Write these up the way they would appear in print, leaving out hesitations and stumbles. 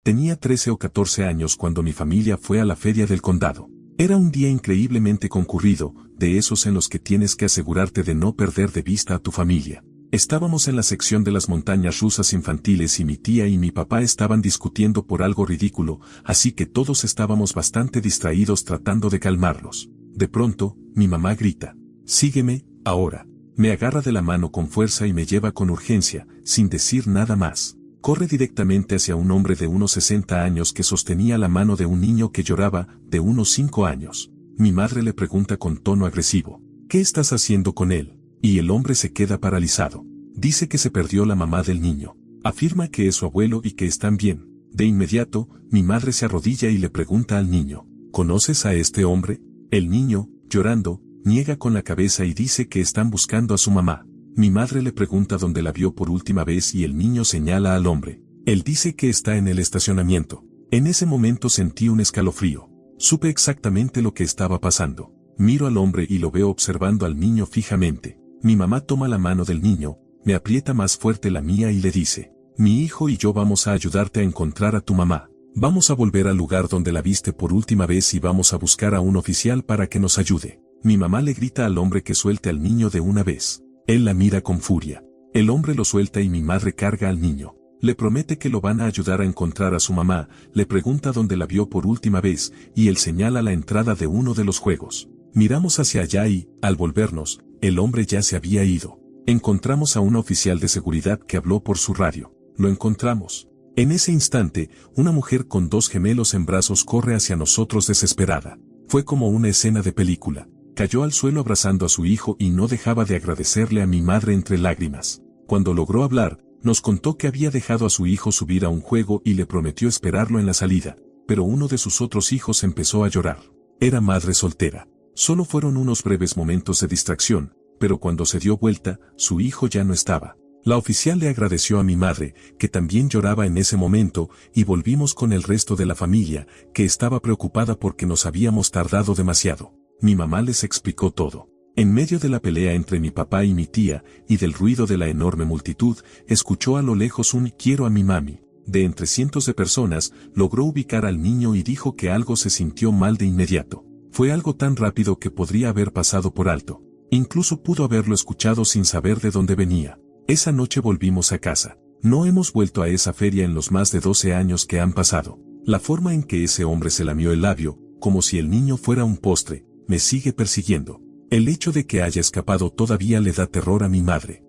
Tenía 13 o 14 años cuando mi familia fue a la feria del condado. Era un día increíblemente concurrido, de esos en los que tienes que asegurarte de no perder de vista a tu familia. Estábamos en la sección de las montañas rusas infantiles y mi tía y mi papá estaban discutiendo por algo ridículo, así que todos estábamos bastante distraídos tratando de calmarlos. De pronto, mi mamá grita: «Sígueme, ahora». Me agarra de la mano con fuerza y me lleva con urgencia, sin decir nada más. Corre directamente hacia un hombre de unos 60 años que sostenía la mano de un niño que lloraba, de unos 5 años. Mi madre le pregunta con tono agresivo: «¿Qué estás haciendo con él?». Y el hombre se queda paralizado. Dice que se perdió la mamá del niño. Afirma que es su abuelo y que están bien. De inmediato, mi madre se arrodilla y le pregunta al niño: «¿Conoces a este hombre?». El niño, llorando, niega con la cabeza y dice que están buscando a su mamá. Mi madre le pregunta dónde la vio por última vez y el niño señala al hombre. Él dice que está en el estacionamiento. En ese momento sentí un escalofrío. Supe exactamente lo que estaba pasando. Miro al hombre y lo veo observando al niño fijamente. Mi mamá toma la mano del niño, me aprieta más fuerte la mía y le dice: «Mi hijo y yo vamos a ayudarte a encontrar a tu mamá. Vamos a volver al lugar donde la viste por última vez y vamos a buscar a un oficial para que nos ayude». Mi mamá le grita al hombre que suelte al niño de una vez. Él la mira con furia. El hombre lo suelta y mi madre carga al niño. Le promete que lo van a ayudar a encontrar a su mamá, le pregunta dónde la vio por última vez, y él señala la entrada de uno de los juegos. Miramos hacia allá y, al volvernos, el hombre ya se había ido. Encontramos a un oficial de seguridad que habló por su radio. Lo encontramos. En ese instante, una mujer con 2 gemelos en brazos corre hacia nosotros desesperada. Fue como una escena de película. Cayó al suelo abrazando a su hijo y no dejaba de agradecerle a mi madre entre lágrimas. Cuando logró hablar, nos contó que había dejado a su hijo subir a un juego y le prometió esperarlo en la salida, pero uno de sus otros hijos empezó a llorar. Era madre soltera. Solo fueron unos breves momentos de distracción, pero cuando se dio vuelta, su hijo ya no estaba. La oficial le agradeció a mi madre, que también lloraba en ese momento, y volvimos con el resto de la familia, que estaba preocupada porque nos habíamos tardado demasiado. Mi mamá les explicó todo. En medio de la pelea entre mi papá y mi tía, y del ruido de la enorme multitud, escuchó a lo lejos un «quiero a mi mami». De entre cientos de personas, logró ubicar al niño y dijo que algo se sintió mal de inmediato. Fue algo tan rápido que podría haber pasado por alto. Incluso pudo haberlo escuchado sin saber de dónde venía. Esa noche volvimos a casa. No hemos vuelto a esa feria en los más de 12 años que han pasado. La forma en que ese hombre se lamió el labio, como si el niño fuera un postre, me sigue persiguiendo. El hecho de que haya escapado todavía le da terror a mi madre.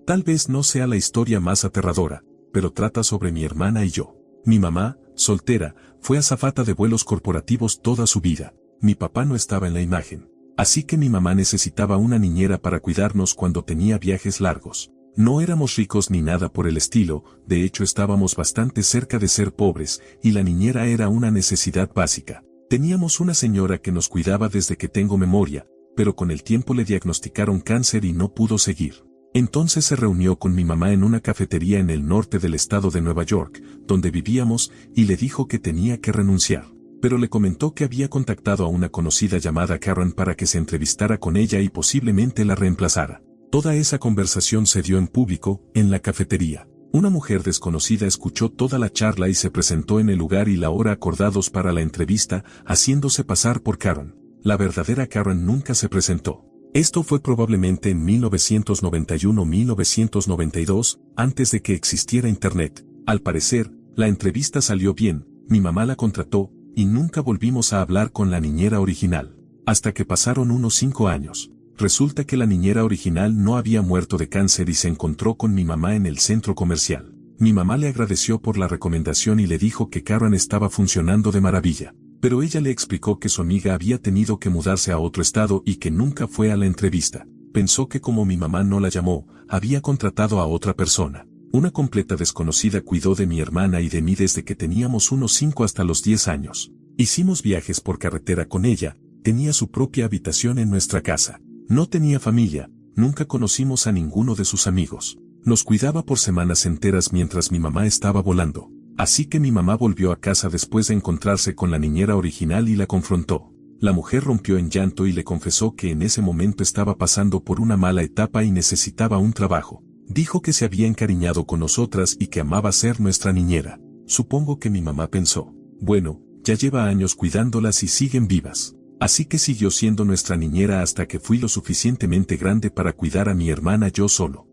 Tal vez no sea la historia más aterradora, pero trata sobre mi hermana y yo. Mi mamá, soltera, fue azafata de vuelos corporativos toda su vida. Mi papá no estaba en la imagen. Así que mi mamá necesitaba una niñera para cuidarnos cuando tenía viajes largos. No éramos ricos ni nada por el estilo, de hecho estábamos bastante cerca de ser pobres, y la niñera era una necesidad básica. Teníamos una señora que nos cuidaba desde que tengo memoria, pero con el tiempo le diagnosticaron cáncer y no pudo seguir. Entonces se reunió con mi mamá en una cafetería en el norte del estado de Nueva York, donde vivíamos, y le dijo que tenía que renunciar. Pero le comentó que había contactado a una conocida llamada Karen para que se entrevistara con ella y posiblemente la reemplazara. Toda esa conversación se dio en público, en la cafetería. Una mujer desconocida escuchó toda la charla y se presentó en el lugar y la hora acordados para la entrevista, haciéndose pasar por Karen. La verdadera Karen nunca se presentó. Esto fue probablemente en 1991-1992, antes de que existiera Internet. Al parecer, la entrevista salió bien, mi mamá la contrató, y nunca volvimos a hablar con la niñera original. Hasta que pasaron unos 5 años. Resulta que la niñera original no había muerto de cáncer y se encontró con mi mamá en el centro comercial. Mi mamá le agradeció por la recomendación y le dijo que Karen estaba funcionando de maravilla. Pero ella le explicó que su amiga había tenido que mudarse a otro estado y que nunca fue a la entrevista. Pensó que como mi mamá no la llamó, había contratado a otra persona. Una completa desconocida cuidó de mi hermana y de mí desde que teníamos unos 5 hasta los 10 años. Hicimos viajes por carretera con ella, tenía su propia habitación en nuestra casa. No tenía familia, nunca conocimos a ninguno de sus amigos. Nos cuidaba por semanas enteras mientras mi mamá estaba volando. Así que mi mamá volvió a casa después de encontrarse con la niñera original y la confrontó. La mujer rompió en llanto y le confesó que en ese momento estaba pasando por una mala etapa y necesitaba un trabajo. Dijo que se había encariñado con nosotras y que amaba ser nuestra niñera. Supongo que mi mamá pensó, bueno, ya lleva años cuidándolas y siguen vivas. Así que siguió siendo nuestra niñera hasta que fui lo suficientemente grande para cuidar a mi hermana yo solo.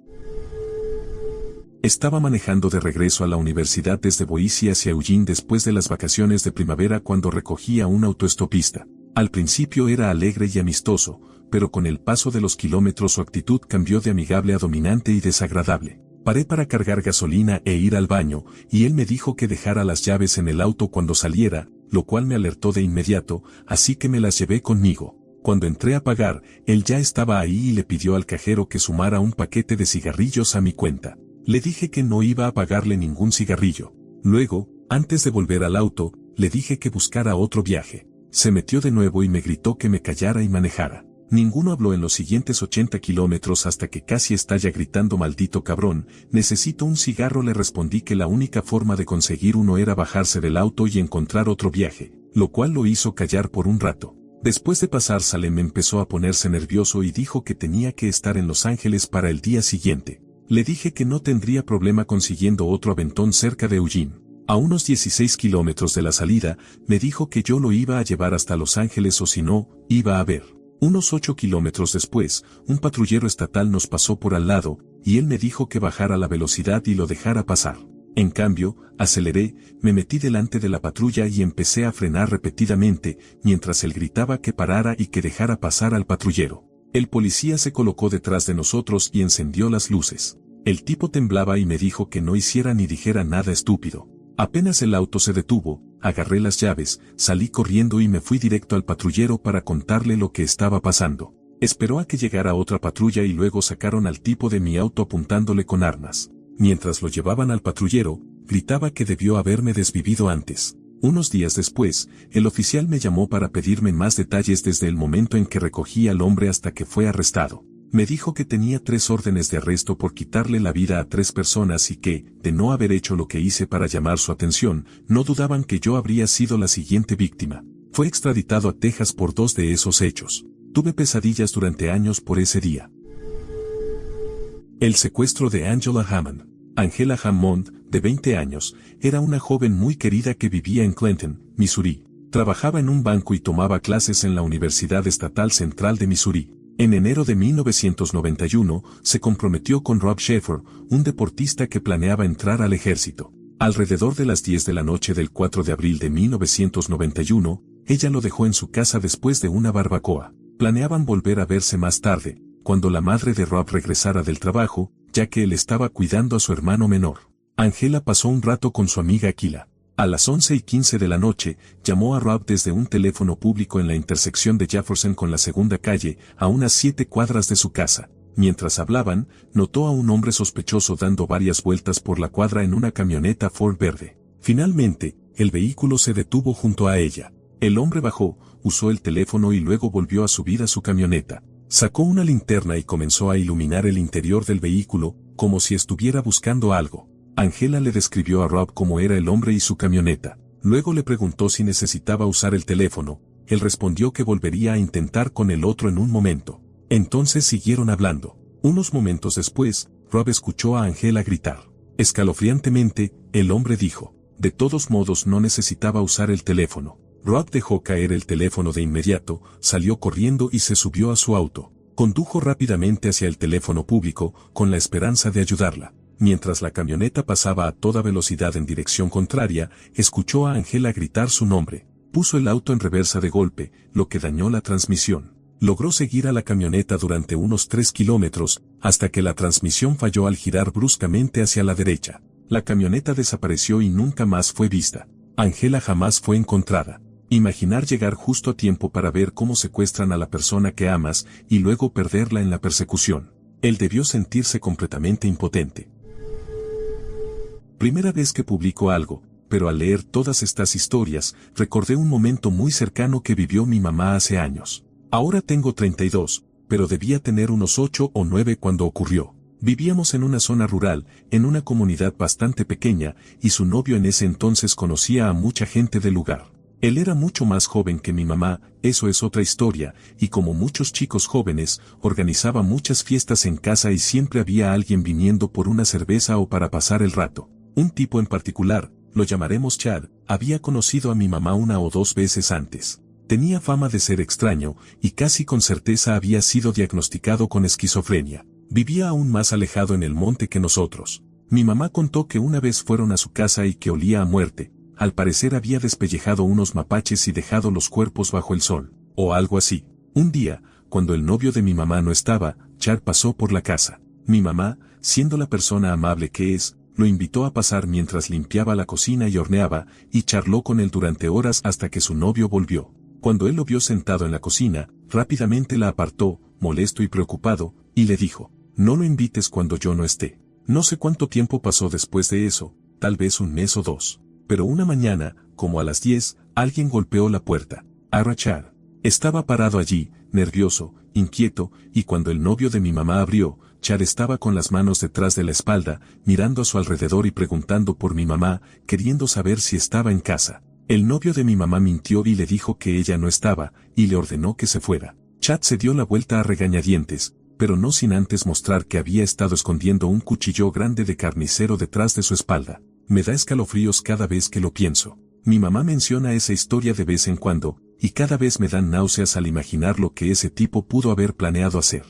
Estaba manejando de regreso a la universidad desde Boise hacia Eugene después de las vacaciones de primavera cuando recogí a un autoestopista. Al principio era alegre y amistoso, pero con el paso de los kilómetros su actitud cambió de amigable a dominante y desagradable. Paré para cargar gasolina e ir al baño, y él me dijo que dejara las llaves en el auto cuando saliera, lo cual me alertó de inmediato, así que me las llevé conmigo. Cuando entré a pagar, él ya estaba ahí y le pidió al cajero que sumara un paquete de cigarrillos a mi cuenta. Le dije que no iba a pagarle ningún cigarrillo. Luego, antes de volver al auto, le dije que buscara otro viaje. Se metió de nuevo y me gritó que me callara y manejara. Ninguno habló en los siguientes 80 kilómetros hasta que casi estalla gritando maldito cabrón, necesito un cigarro. Le respondí que la única forma de conseguir uno era bajarse del auto y encontrar otro viaje, lo cual lo hizo callar por un rato. Después de pasar Salem empezó a ponerse nervioso y dijo que tenía que estar en Los Ángeles para el día siguiente. Le dije que no tendría problema consiguiendo otro aventón cerca de Eugene. A unos 16 kilómetros de la salida, me dijo que yo lo iba a llevar hasta Los Ángeles o si no, iba a ver. Unos 8 kilómetros después, un patrullero estatal nos pasó por al lado, y él me dijo que bajara la velocidad y lo dejara pasar. En cambio, aceleré, me metí delante de la patrulla y empecé a frenar repetidamente, mientras él gritaba que parara y que dejara pasar al patrullero. El policía se colocó detrás de nosotros y encendió las luces. El tipo temblaba y me dijo que no hiciera ni dijera nada estúpido. Apenas el auto se detuvo, agarré las llaves, salí corriendo y me fui directo al patrullero para contarle lo que estaba pasando. Esperó a que llegara otra patrulla y luego sacaron al tipo de mi auto apuntándole con armas. Mientras lo llevaban al patrullero, gritaba que debió haberme desvivido antes. Unos días después, el oficial me llamó para pedirme más detalles desde el momento en que recogí al hombre hasta que fue arrestado. Me dijo que tenía 3 órdenes de arresto por quitarle la vida a 3 personas y que, de no haber hecho lo que hice para llamar su atención, no dudaban que yo habría sido la siguiente víctima. Fue extraditado a Texas por 2 de esos hechos. Tuve pesadillas durante años por ese día. El secuestro de Angela Hammond. Angela Hammond, de 20 años, era una joven muy querida que vivía en Clinton, Missouri. Trabajaba en un banco y tomaba clases en la Universidad Estatal Central de Missouri. En enero de 1991, se comprometió con Rob Schaefer, un deportista que planeaba entrar al ejército. Alrededor de las 10 de la noche del 4 de abril de 1991, ella lo dejó en su casa después de una barbacoa. Planeaban volver a verse más tarde, cuando la madre de Rob regresara del trabajo, ya que él estaba cuidando a su hermano menor. Angela pasó un rato con su amiga Aquila. A las 11:15 de la noche, llamó a Rob desde un teléfono público en la intersección de Jefferson con la segunda calle, a unas 7 cuadras de su casa. Mientras hablaban, notó a un hombre sospechoso dando varias vueltas por la cuadra en una camioneta Ford verde. Finalmente, el vehículo se detuvo junto a ella. El hombre bajó, usó el teléfono y luego volvió a subir a su camioneta. Sacó una linterna y comenzó a iluminar el interior del vehículo, como si estuviera buscando algo. Angela le describió a Rob cómo era el hombre y su camioneta. Luego le preguntó si necesitaba usar el teléfono. Él respondió que volvería a intentar con el otro en un momento. Entonces siguieron hablando. Unos momentos después, Rob escuchó a Angela gritar. Escalofriantemente, el hombre dijo, de todos modos no necesitaba usar el teléfono. Rob dejó caer el teléfono de inmediato, salió corriendo y se subió a su auto. Condujo rápidamente hacia el teléfono público, con la esperanza de ayudarla. Mientras la camioneta pasaba a toda velocidad en dirección contraria, escuchó a Angela gritar su nombre. Puso el auto en reversa de golpe, lo que dañó la transmisión. Logró seguir a la camioneta durante unos 3 kilómetros, hasta que la transmisión falló al girar bruscamente hacia la derecha. La camioneta desapareció y nunca más fue vista. Angela jamás fue encontrada. Imaginar llegar justo a tiempo para ver cómo secuestran a la persona que amas y luego perderla en la persecución. Él debió sentirse completamente impotente. Primera vez que publico algo, pero al leer todas estas historias, recordé un momento muy cercano que vivió mi mamá hace años. Ahora tengo 32, pero debía tener unos 8 o 9 cuando ocurrió. Vivíamos en una zona rural, en una comunidad bastante pequeña, y su novio en ese entonces conocía a mucha gente del lugar. Él era mucho más joven que mi mamá, eso es otra historia, y como muchos chicos jóvenes, organizaba muchas fiestas en casa y siempre había alguien viniendo por una cerveza o para pasar el rato. Un tipo en particular, lo llamaremos Chad, había conocido a mi mamá una o dos veces antes. Tenía fama de ser extraño, y casi con certeza había sido diagnosticado con esquizofrenia. Vivía aún más alejado en el monte que nosotros. Mi mamá contó que una vez fueron a su casa y que olía a muerte. Al parecer había despellejado unos mapaches y dejado los cuerpos bajo el sol, o algo así. Un día, cuando el novio de mi mamá no estaba, Chad pasó por la casa. Mi mamá, siendo la persona amable que es, lo invitó a pasar mientras limpiaba la cocina y horneaba, y charló con él durante horas hasta que su novio volvió. Cuando él lo vio sentado en la cocina, rápidamente la apartó, molesto y preocupado, y le dijo, no lo invites cuando yo no esté. No sé cuánto tiempo pasó después de eso, tal vez un mes o dos. Pero una mañana, como a las 10, alguien golpeó la puerta. Chad. Estaba parado allí, nervioso, inquieto, y cuando el novio de mi mamá abrió, Chad estaba con las manos detrás de la espalda, mirando a su alrededor y preguntando por mi mamá, queriendo saber si estaba en casa. El novio de mi mamá mintió y le dijo que ella no estaba, y le ordenó que se fuera. Chad se dio la vuelta a regañadientes, pero no sin antes mostrar que había estado escondiendo un cuchillo grande de carnicero detrás de su espalda. Me da escalofríos cada vez que lo pienso. Mi mamá menciona esa historia de vez en cuando, y cada vez me dan náuseas al imaginar lo que ese tipo pudo haber planeado hacer.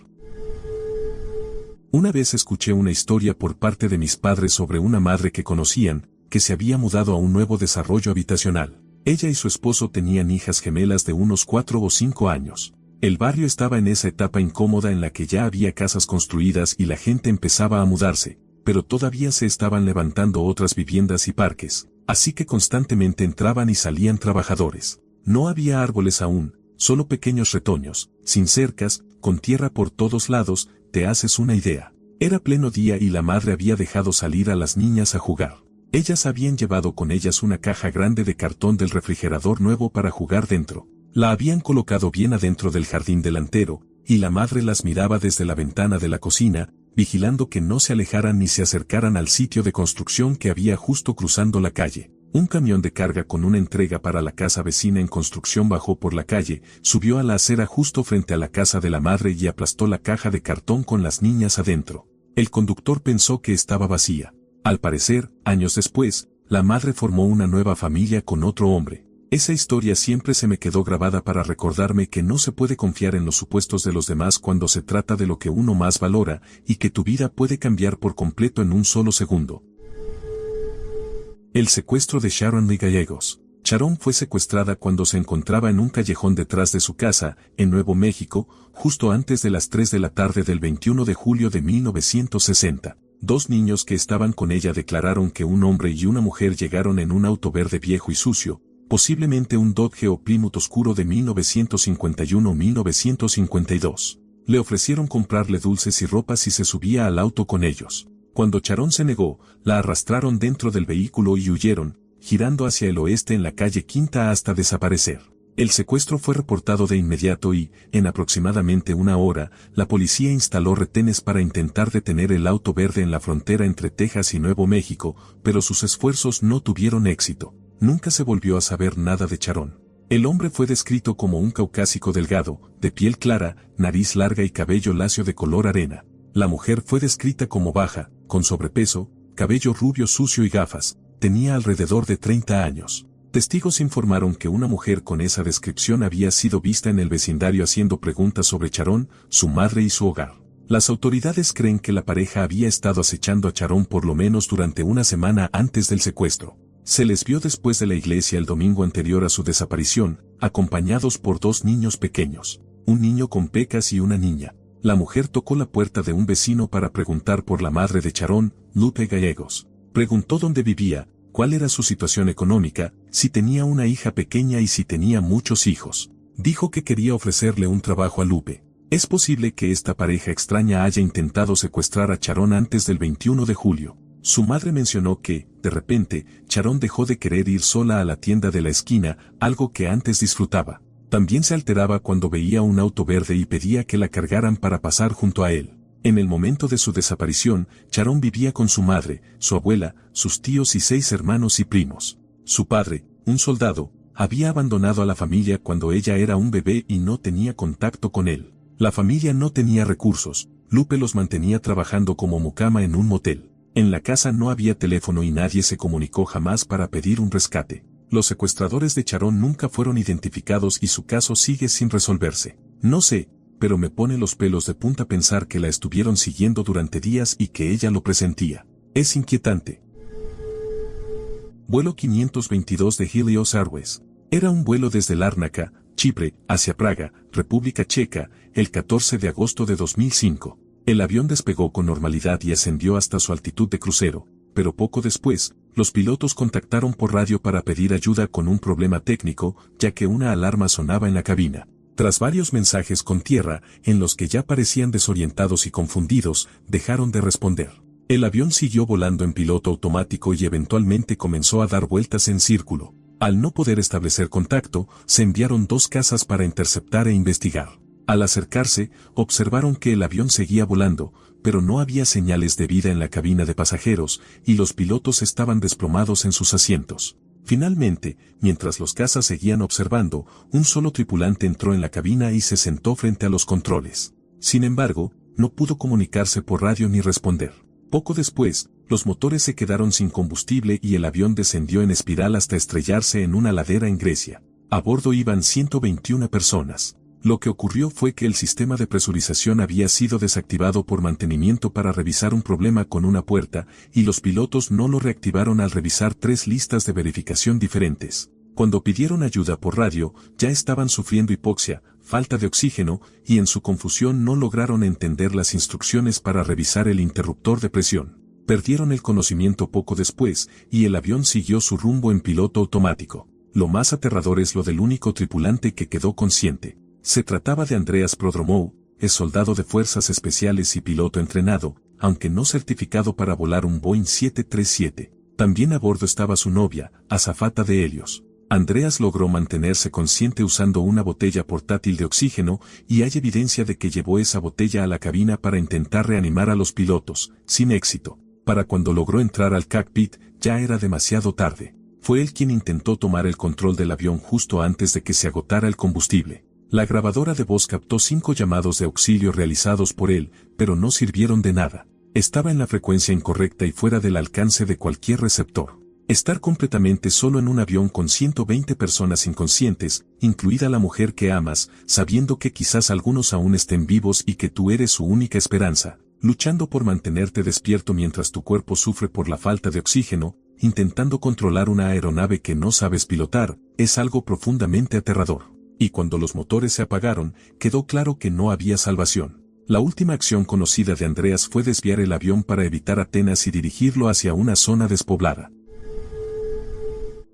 Una vez escuché una historia por parte de mis padres sobre una madre que conocían, que se había mudado a un nuevo desarrollo habitacional. Ella y su esposo tenían hijas gemelas de unos 4 o 5 años. El barrio estaba en esa etapa incómoda en la que ya había casas construidas y la gente empezaba a mudarse, pero todavía se estaban levantando otras viviendas y parques, así que constantemente entraban y salían trabajadores. No había árboles aún, solo pequeños retoños, sin cercas, con tierra por todos lados, te haces una idea. Era pleno día y la madre había dejado salir a las niñas a jugar. Ellas habían llevado con ellas una caja grande de cartón del refrigerador nuevo para jugar dentro. La habían colocado bien adentro del jardín delantero, y la madre las miraba desde la ventana de la cocina, vigilando que no se alejaran ni se acercaran al sitio de construcción que había justo cruzando la calle. Un camión de carga con una entrega para la casa vecina en construcción bajó por la calle, subió a la acera justo frente a la casa de la madre y aplastó la caja de cartón con las niñas adentro. El conductor pensó que estaba vacía. Al parecer, años después, la madre formó una nueva familia con otro hombre. Esa historia siempre se me quedó grabada para recordarme que no se puede confiar en los supuestos de los demás cuando se trata de lo que uno más valora, y que tu vida puede cambiar por completo en un solo segundo. El secuestro de Sharon Lee Gallegos. Sharon fue secuestrada cuando se encontraba en un callejón detrás de su casa, en Nuevo México, justo antes de las 3 de la tarde del 21 de julio de 1960. 2 niños que estaban con ella declararon que un hombre y una mujer llegaron en un auto verde viejo y sucio, posiblemente un Dodge o Plymouth oscuro de 1951 o 1952. Le ofrecieron comprarle dulces y ropa si se subía al auto con ellos. Cuando Sharon se negó, la arrastraron dentro del vehículo y huyeron, girando hacia el oeste en la calle Quinta hasta desaparecer. El secuestro fue reportado de inmediato y, en aproximadamente una hora, la policía instaló retenes para intentar detener el auto verde en la frontera entre Texas y Nuevo México, pero sus esfuerzos no tuvieron éxito. Nunca se volvió a saber nada de Sharon. El hombre fue descrito como un caucásico delgado, de piel clara, nariz larga y cabello lacio de color arena. La mujer fue descrita como baja, con sobrepeso, cabello rubio sucio y gafas. Tenía alrededor de 30 años. Testigos informaron que una mujer con esa descripción había sido vista en el vecindario haciendo preguntas sobre Sharon, su madre y su hogar. Las autoridades creen que la pareja había estado acechando a Sharon por lo menos durante una semana antes del secuestro. Se les vio después de la iglesia el domingo anterior a su desaparición, acompañados por 2 niños pequeños, un niño con pecas y una niña. La mujer tocó la puerta de un vecino para preguntar por la madre de Sharon, Lupe Gallegos. Preguntó dónde vivía, cuál era su situación económica, si tenía una hija pequeña y si tenía muchos hijos. Dijo que quería ofrecerle un trabajo a Lupe. Es posible que esta pareja extraña haya intentado secuestrar a Sharon antes del 21 de julio. Su madre mencionó que, de repente, Sharon dejó de querer ir sola a la tienda de la esquina, algo que antes disfrutaba. También se alteraba cuando veía un auto verde y pedía que la cargaran para pasar junto a él. En el momento de su desaparición, Sharon vivía con su madre, su abuela, sus tíos y 6 hermanos y primos. Su padre, un soldado, había abandonado a la familia cuando ella era un bebé y no tenía contacto con él. La familia no tenía recursos, Lupe los mantenía trabajando como mucama en un motel. En la casa no había teléfono y nadie se comunicó jamás para pedir un rescate. Los secuestradores de Sharon nunca fueron identificados y su caso sigue sin resolverse. No sé, pero me pone los pelos de punta pensar que la estuvieron siguiendo durante días y que ella lo presentía. Es inquietante. Vuelo 522 de Helios Airways. Era un vuelo desde Lárnaca, Chipre, hacia Praga, República Checa, el 14 de agosto de 2005. El avión despegó con normalidad y ascendió hasta su altitud de crucero, pero poco después, los pilotos contactaron por radio para pedir ayuda con un problema técnico, ya que una alarma sonaba en la cabina. Tras varios mensajes con tierra, en los que ya parecían desorientados y confundidos, dejaron de responder. El avión siguió volando en piloto automático y eventualmente comenzó a dar vueltas en círculo. Al no poder establecer contacto, se enviaron 2 cazas para interceptar e investigar. Al acercarse, observaron que el avión seguía volando, pero no había señales de vida en la cabina de pasajeros, y los pilotos estaban desplomados en sus asientos. Finalmente, mientras los cazas seguían observando, un solo tripulante entró en la cabina y se sentó frente a los controles. Sin embargo, no pudo comunicarse por radio ni responder. Poco después, los motores se quedaron sin combustible y el avión descendió en espiral hasta estrellarse en una ladera en Grecia. A bordo iban 121 personas. Lo que ocurrió fue que el sistema de presurización había sido desactivado por mantenimiento para revisar un problema con una puerta, y los pilotos no lo reactivaron al revisar 3 listas de verificación diferentes. Cuando pidieron ayuda por radio, ya estaban sufriendo hipoxia, falta de oxígeno, y en su confusión no lograron entender las instrucciones para revisar el interruptor de presión. Perdieron el conocimiento poco después, y el avión siguió su rumbo en piloto automático. Lo más aterrador es lo del único tripulante que quedó consciente. Se trataba de Andreas Prodromou, es soldado de fuerzas especiales y piloto entrenado, aunque no certificado para volar un Boeing 737. También a bordo estaba su novia, azafata de Helios. Andreas logró mantenerse consciente usando una botella portátil de oxígeno, y hay evidencia de que llevó esa botella a la cabina para intentar reanimar a los pilotos, sin éxito. Para cuando logró entrar al cockpit, ya era demasiado tarde. Fue él quien intentó tomar el control del avión justo antes de que se agotara el combustible. La grabadora de voz captó 5 llamados de auxilio realizados por él, pero no sirvieron de nada. Estaba en la frecuencia incorrecta y fuera del alcance de cualquier receptor. Estar completamente solo en un avión con 120 personas inconscientes, incluida la mujer que amas, sabiendo que quizás algunos aún estén vivos y que tú eres su única esperanza, luchando por mantenerte despierto mientras tu cuerpo sufre por la falta de oxígeno, intentando controlar una aeronave que no sabes pilotar, es algo profundamente aterrador. Y cuando los motores se apagaron, quedó claro que no había salvación. La última acción conocida de Andreas fue desviar el avión para evitar Atenas y dirigirlo hacia una zona despoblada.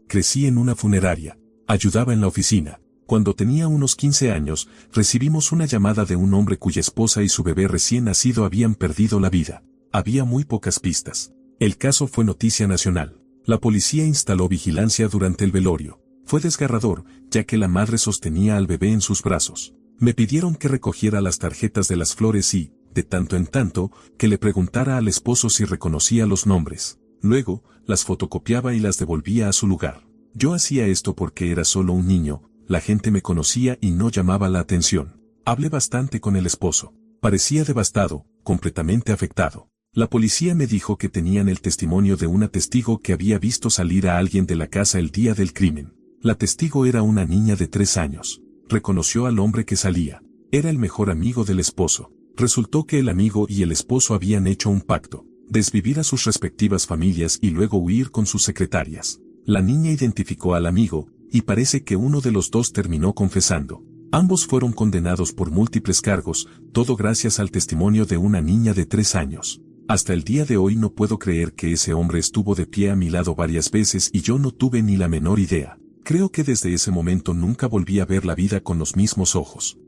Crecí en una funeraria. Ayudaba en la oficina. Cuando tenía unos 15 años, recibimos una llamada de un hombre cuya esposa y su bebé recién nacido habían perdido la vida. Había muy pocas pistas. El caso fue noticia nacional. La policía instaló vigilancia durante el velorio. Fue desgarrador, ya que la madre sostenía al bebé en sus brazos. Me pidieron que recogiera las tarjetas de las flores y, de tanto en tanto, que le preguntara al esposo si reconocía los nombres. Luego, las fotocopiaba y las devolvía a su lugar. Yo hacía esto porque era solo un niño, la gente me conocía y no llamaba la atención. Hablé bastante con el esposo. Parecía devastado, completamente afectado. La policía me dijo que tenían el testimonio de una testigo que había visto salir a alguien de la casa el día del crimen. La testigo era una niña de 3 años. Reconoció al hombre que salía. Era el mejor amigo del esposo. Resultó que el amigo y el esposo habían hecho un pacto: desvivir a sus respectivas familias y luego huir con sus secretarias. La niña identificó al amigo, y parece que uno de los dos terminó confesando. Ambos fueron condenados por múltiples cargos, todo gracias al testimonio de una niña de 3 años. Hasta el día de hoy no puedo creer que ese hombre estuvo de pie a mi lado varias veces y yo no tuve ni la menor idea. Creo que desde ese momento nunca volví a ver la vida con los mismos ojos.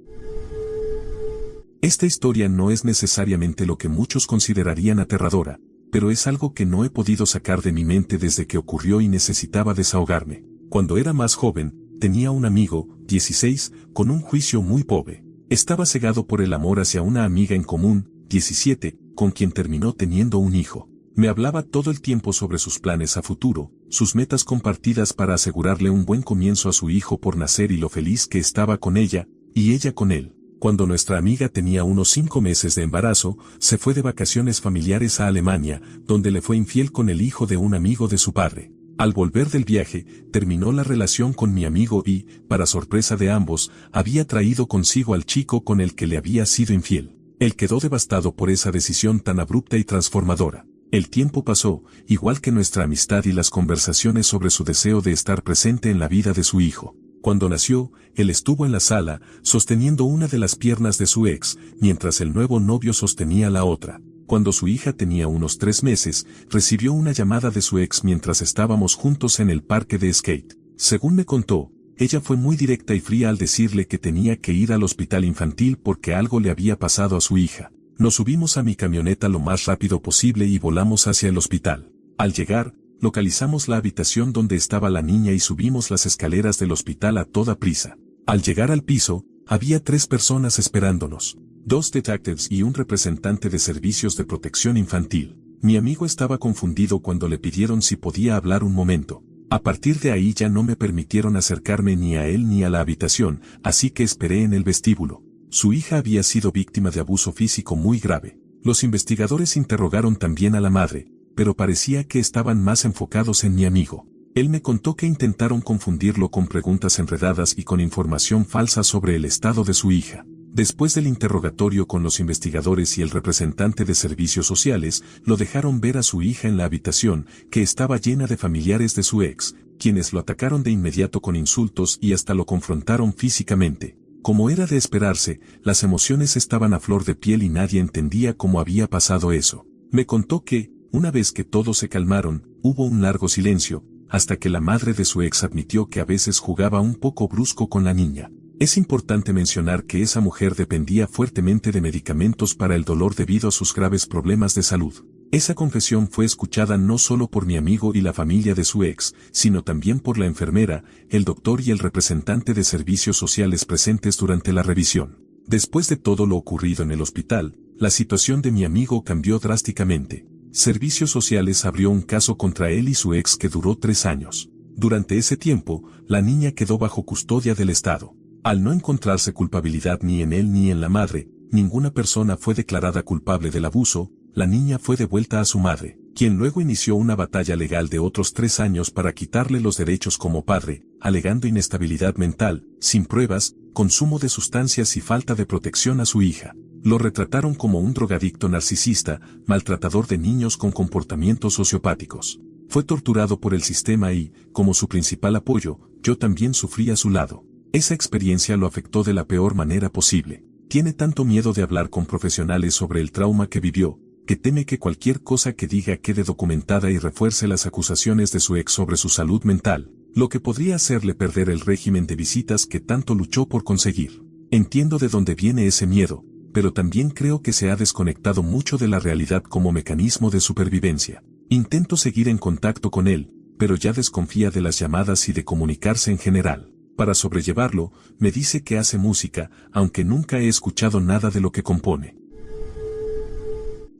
Esta historia no es necesariamente lo que muchos considerarían aterradora, pero es algo que no he podido sacar de mi mente desde que ocurrió y necesitaba desahogarme. Cuando era más joven, tenía un amigo, 16, con un juicio muy pobre. Estaba cegado por el amor hacia una amiga en común, 17, con quien terminó teniendo un hijo. Me hablaba todo el tiempo sobre sus planes a futuro, sus metas compartidas para asegurarle un buen comienzo a su hijo por nacer y lo feliz que estaba con ella, y ella con él. Cuando nuestra amiga tenía unos 5 meses de embarazo, se fue de vacaciones familiares a Alemania, donde le fue infiel con el hijo de un amigo de su padre. Al volver del viaje, terminó la relación con mi amigo y, para sorpresa de ambos, había traído consigo al chico con el que le había sido infiel. Él quedó devastado por esa decisión tan abrupta y transformadora. El tiempo pasó, igual que nuestra amistad y las conversaciones sobre su deseo de estar presente en la vida de su hijo. Cuando nació, él estuvo en la sala, sosteniendo una de las piernas de su ex, mientras el nuevo novio sostenía la otra. Cuando su hija tenía unos 3 meses, recibió una llamada de su ex mientras estábamos juntos en el parque de skate. Según me contó, ella fue muy directa y fría al decirle que tenía que ir al hospital infantil porque algo le había pasado a su hija. Nos subimos a mi camioneta lo más rápido posible y volamos hacia el hospital. Al llegar, localizamos la habitación donde estaba la niña y subimos las escaleras del hospital a toda prisa. Al llegar al piso, había 3 personas esperándonos. 2 detectives y un representante de servicios de protección infantil. Mi amigo estaba confundido cuando le pidieron si podía hablar un momento. A partir de ahí ya no me permitieron acercarme ni a él ni a la habitación, así que esperé en el vestíbulo. Su hija había sido víctima de abuso físico muy grave. Los investigadores interrogaron también a la madre, pero parecía que estaban más enfocados en mi amigo. Él me contó que intentaron confundirlo con preguntas enredadas y con información falsa sobre el estado de su hija. Después del interrogatorio con los investigadores y el representante de servicios sociales, lo dejaron ver a su hija en la habitación, que estaba llena de familiares de su ex, quienes lo atacaron de inmediato con insultos y hasta lo confrontaron físicamente. Como era de esperarse, las emociones estaban a flor de piel y nadie entendía cómo había pasado eso. Me contó que, una vez que todos se calmaron, hubo un largo silencio, hasta que la madre de su ex admitió que a veces jugaba un poco brusco con la niña. Es importante mencionar que esa mujer dependía fuertemente de medicamentos para el dolor debido a sus graves problemas de salud. Esa confesión fue escuchada no solo por mi amigo y la familia de su ex, sino también por la enfermera, el doctor y el representante de servicios sociales presentes durante la revisión. Después de todo lo ocurrido en el hospital, la situación de mi amigo cambió drásticamente. Servicios Sociales abrió un caso contra él y su ex que duró 3 años. Durante ese tiempo, la niña quedó bajo custodia del Estado. Al no encontrarse culpabilidad ni en él ni en la madre, ninguna persona fue declarada culpable del abuso, la niña fue devuelta a su madre, quien luego inició una batalla legal de otros 3 años para quitarle los derechos como padre, alegando inestabilidad mental, sin pruebas, consumo de sustancias y falta de protección a su hija. Lo retrataron como un drogadicto narcisista, maltratador de niños con comportamientos sociopáticos. Fue torturado por el sistema y, como su principal apoyo, yo también sufrí a su lado. Esa experiencia lo afectó de la peor manera posible. Tiene tanto miedo de hablar con profesionales sobre el trauma que vivió, que teme que cualquier cosa que diga quede documentada y refuerce las acusaciones de su ex sobre su salud mental, lo que podría hacerle perder el régimen de visitas que tanto luchó por conseguir. Entiendo de dónde viene ese miedo, pero también creo que se ha desconectado mucho de la realidad como mecanismo de supervivencia. Intento seguir en contacto con él, pero ya desconfía de las llamadas y de comunicarse en general. Para sobrellevarlo, me dice que hace música, aunque nunca he escuchado nada de lo que compone.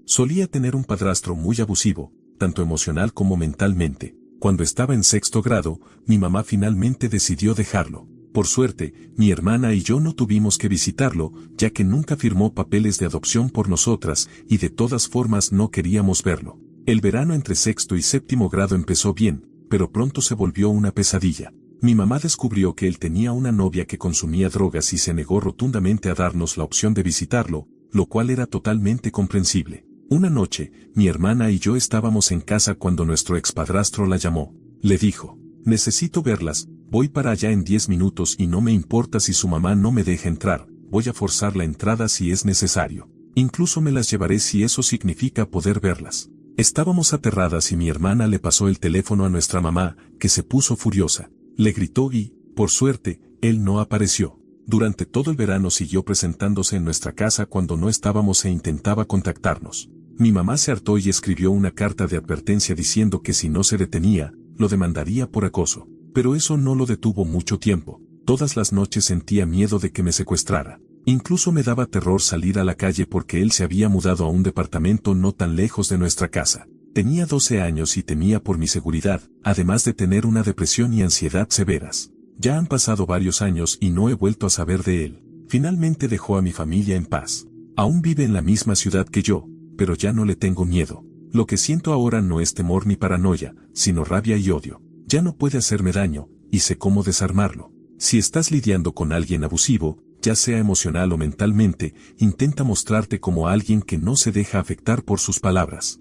Solía tener un padrastro muy abusivo, tanto emocional como mentalmente. Cuando estaba en 6º grado, mi mamá finalmente decidió dejarlo. Por suerte, mi hermana y yo no tuvimos que visitarlo, ya que nunca firmó papeles de adopción por nosotras, y de todas formas no queríamos verlo. El verano entre 6º y 7º grado empezó bien, pero pronto se volvió una pesadilla. Mi mamá descubrió que él tenía una novia que consumía drogas y se negó rotundamente a darnos la opción de visitarlo, lo cual era totalmente comprensible. Una noche, mi hermana y yo estábamos en casa cuando nuestro expadrastro la llamó. Le dijo: necesito verlas, voy para allá en 10 minutos y no me importa si su mamá no me deja entrar, voy a forzar la entrada si es necesario. Incluso me las llevaré si eso significa poder verlas. Estábamos aterradas y mi hermana le pasó el teléfono a nuestra mamá, que se puso furiosa. Le gritó y, por suerte, él no apareció. Durante todo el verano siguió presentándose en nuestra casa cuando no estábamos e intentaba contactarnos. Mi mamá se hartó y escribió una carta de advertencia diciendo que si no se detenía, lo demandaría por acoso. Pero eso no lo detuvo mucho tiempo. Todas las noches sentía miedo de que me secuestrara. Incluso me daba terror salir a la calle porque él se había mudado a un departamento no tan lejos de nuestra casa. Tenía 12 años y temía por mi seguridad, además de tener una depresión y ansiedad severas. Ya han pasado varios años y no he vuelto a saber de él. Finalmente dejó a mi familia en paz. Aún vive en la misma ciudad que yo, pero ya no le tengo miedo. Lo que siento ahora no es temor ni paranoia, sino rabia y odio. Ya no puede hacerme daño, y sé cómo desarmarlo. Si estás lidiando con alguien abusivo, ya sea emocional o mentalmente, intenta mostrarte como alguien que no se deja afectar por sus palabras.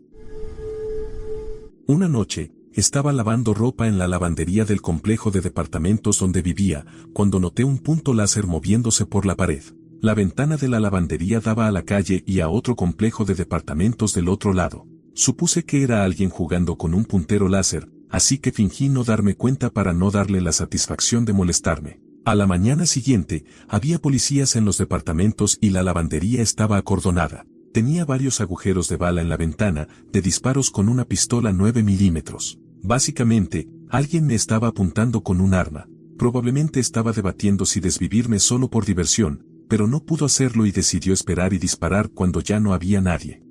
Una noche, estaba lavando ropa en la lavandería del complejo de departamentos donde vivía, cuando noté un punto láser moviéndose por la pared. La ventana de la lavandería daba a la calle y a otro complejo de departamentos del otro lado. Supuse que era alguien jugando con un puntero láser, así que fingí no darme cuenta para no darle la satisfacción de molestarme. A la mañana siguiente, había policías en los departamentos y la lavandería estaba acordonada. Tenía varios agujeros de bala en la ventana, de disparos con una pistola 9 milímetros. Básicamente, alguien me estaba apuntando con un arma. Probablemente estaba debatiendo si desvivirme solo por diversión, pero no pudo hacerlo y decidió esperar y disparar cuando ya no había nadie.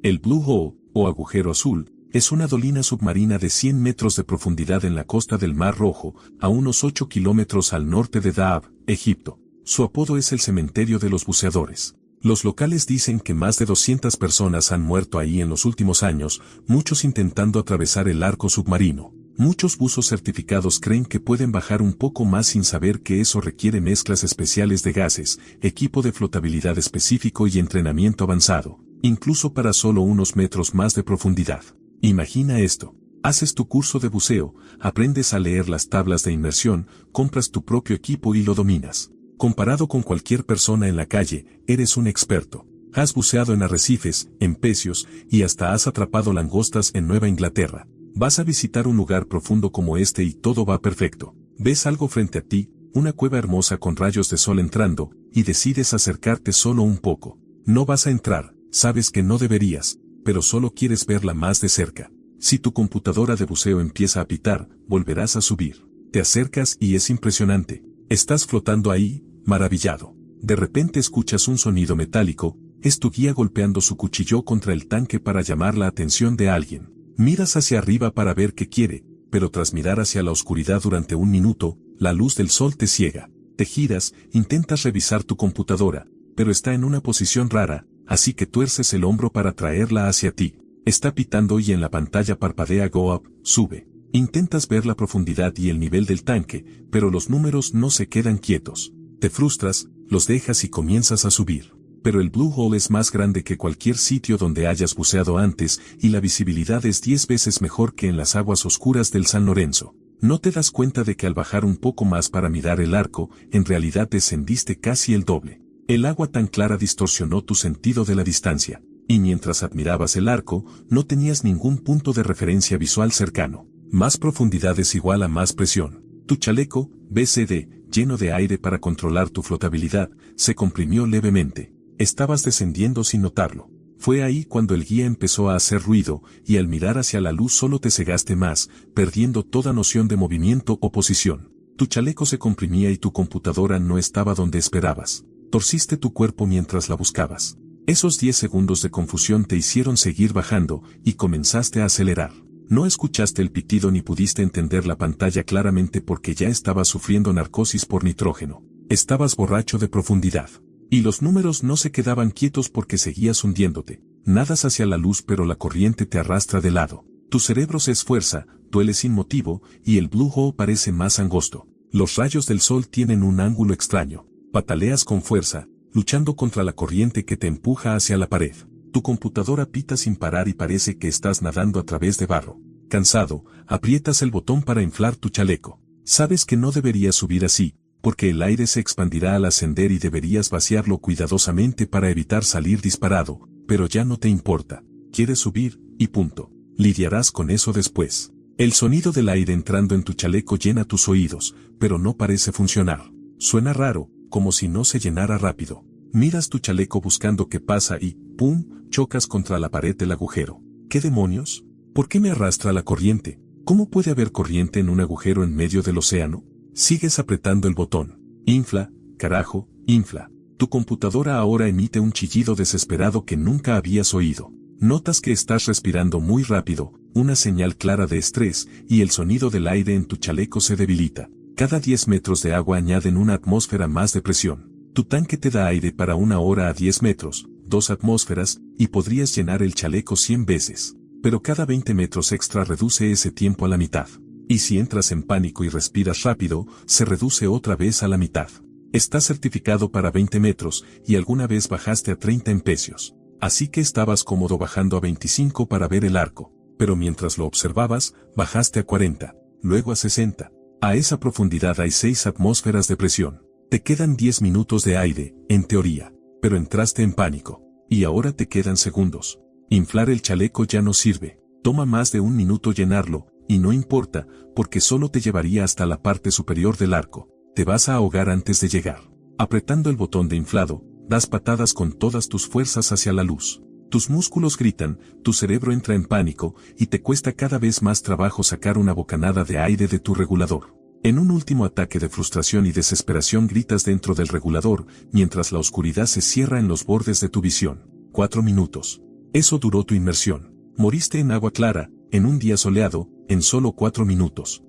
El Blue Hole, o agujero azul, es una dolina submarina de 100 metros de profundidad en la costa del Mar Rojo, a unos 8 kilómetros al norte de Dahab, Egipto. Su apodo es el cementerio de los buceadores. Los locales dicen que más de 200 personas han muerto ahí en los últimos años, muchos intentando atravesar el arco submarino. Muchos buzos certificados creen que pueden bajar un poco más sin saber que eso requiere mezclas especiales de gases, equipo de flotabilidad específico y entrenamiento avanzado, incluso para solo unos metros más de profundidad. Imagina esto. Haces tu curso de buceo, aprendes a leer las tablas de inmersión, compras tu propio equipo y lo dominas. Comparado con cualquier persona en la calle, eres un experto. Has buceado en arrecifes, en pecios, y hasta has atrapado langostas en Nueva Inglaterra. Vas a visitar un lugar profundo como este y todo va perfecto. Ves algo frente a ti, una cueva hermosa con rayos de sol entrando, y decides acercarte solo un poco. No vas a entrar, sabes que no deberías, pero solo quieres verla más de cerca. Si tu computadora de buceo empieza a pitar, volverás a subir. Te acercas y es impresionante. Estás flotando ahí, maravillado. De repente escuchas un sonido metálico, es tu guía golpeando su cuchillo contra el tanque para llamar la atención de alguien. Miras hacia arriba para ver qué quiere, pero tras mirar hacia la oscuridad durante un minuto, la luz del sol te ciega. Te giras, intentas revisar tu computadora, pero está en una posición rara, así que tuerces el hombro para traerla hacia ti. Está pitando y en la pantalla parpadea Go Up, sube. Intentas ver la profundidad y el nivel del tanque, pero los números no se quedan quietos. Te frustras, los dejas y comienzas a subir. Pero el Blue Hole es más grande que cualquier sitio donde hayas buceado antes y la visibilidad es 10 veces mejor que en las aguas oscuras del San Lorenzo. No te das cuenta de que al bajar un poco más para mirar el arco, en realidad descendiste casi el doble. El agua tan clara distorsionó tu sentido de la distancia, y mientras admirabas el arco, no tenías ningún punto de referencia visual cercano. Más profundidad es igual a más presión. Tu chaleco, BCD, lleno de aire para controlar tu flotabilidad, se comprimió levemente. Estabas descendiendo sin notarlo. Fue ahí cuando el guía empezó a hacer ruido, y al mirar hacia la luz solo te cegaste más, perdiendo toda noción de movimiento o posición. Tu chaleco se comprimía y tu computadora no estaba donde esperabas. Torciste tu cuerpo mientras la buscabas. Esos 10 segundos de confusión te hicieron seguir bajando, y comenzaste a acelerar. No escuchaste el pitido ni pudiste entender la pantalla claramente porque ya estabas sufriendo narcosis por nitrógeno. Estabas borracho de profundidad. Y los números no se quedaban quietos porque seguías hundiéndote. Nadas hacia la luz pero la corriente te arrastra de lado. Tu cerebro se esfuerza, duele sin motivo, y el Blue Hole parece más angosto. Los rayos del sol tienen un ángulo extraño. Pataleas con fuerza, luchando contra la corriente que te empuja hacia la pared. Tu computadora pita sin parar y parece que estás nadando a través de barro. Cansado, aprietas el botón para inflar tu chaleco. Sabes que no deberías subir así, porque el aire se expandirá al ascender y deberías vaciarlo cuidadosamente para evitar salir disparado, pero ya no te importa. Quieres subir, y punto. Lidiarás con eso después. El sonido del aire entrando en tu chaleco llena tus oídos, pero no parece funcionar. Suena raro, como si no se llenara rápido. Miras tu chaleco buscando qué pasa y, ¡pum!, chocas contra la pared del agujero. ¿Qué demonios? ¿Por qué me arrastra la corriente? ¿Cómo puede haber corriente en un agujero en medio del océano? Sigues apretando el botón. Infla, carajo, infla. Tu computadora ahora emite un chillido desesperado que nunca habías oído. Notas que estás respirando muy rápido, una señal clara de estrés, y el sonido del aire en tu chaleco se debilita. Cada 10 metros de agua añaden una atmósfera más de presión. Tu tanque te da aire para 1 hora a 10 metros, 2 atmósferas, y podrías llenar el chaleco 100 veces. Pero cada 20 metros extra reduce ese tiempo a la mitad. Y si entras en pánico y respiras rápido, se reduce otra vez a la mitad. Estás certificado para 20 metros, y alguna vez bajaste a 30 empecios. Así que estabas cómodo bajando a 25 para ver el arco, pero mientras lo observabas, bajaste a 40, luego a 60. A esa profundidad hay 6 atmósferas de presión. Te quedan 10 minutos de aire, en teoría, pero entraste en pánico. Y ahora te quedan segundos. Inflar el chaleco ya no sirve. Toma más de 1 minuto llenarlo, y no importa, porque solo te llevaría hasta la parte superior del arco. Te vas a ahogar antes de llegar. Apretando el botón de inflado, das patadas con todas tus fuerzas hacia la luz. Tus músculos gritan, tu cerebro entra en pánico, y te cuesta cada vez más trabajo sacar una bocanada de aire de tu regulador. En un último ataque de frustración y desesperación gritas dentro del regulador, mientras la oscuridad se cierra en los bordes de tu visión. 4 minutos. Eso duró tu inmersión. Moriste en agua clara, en un día soleado, en solo 4 minutos.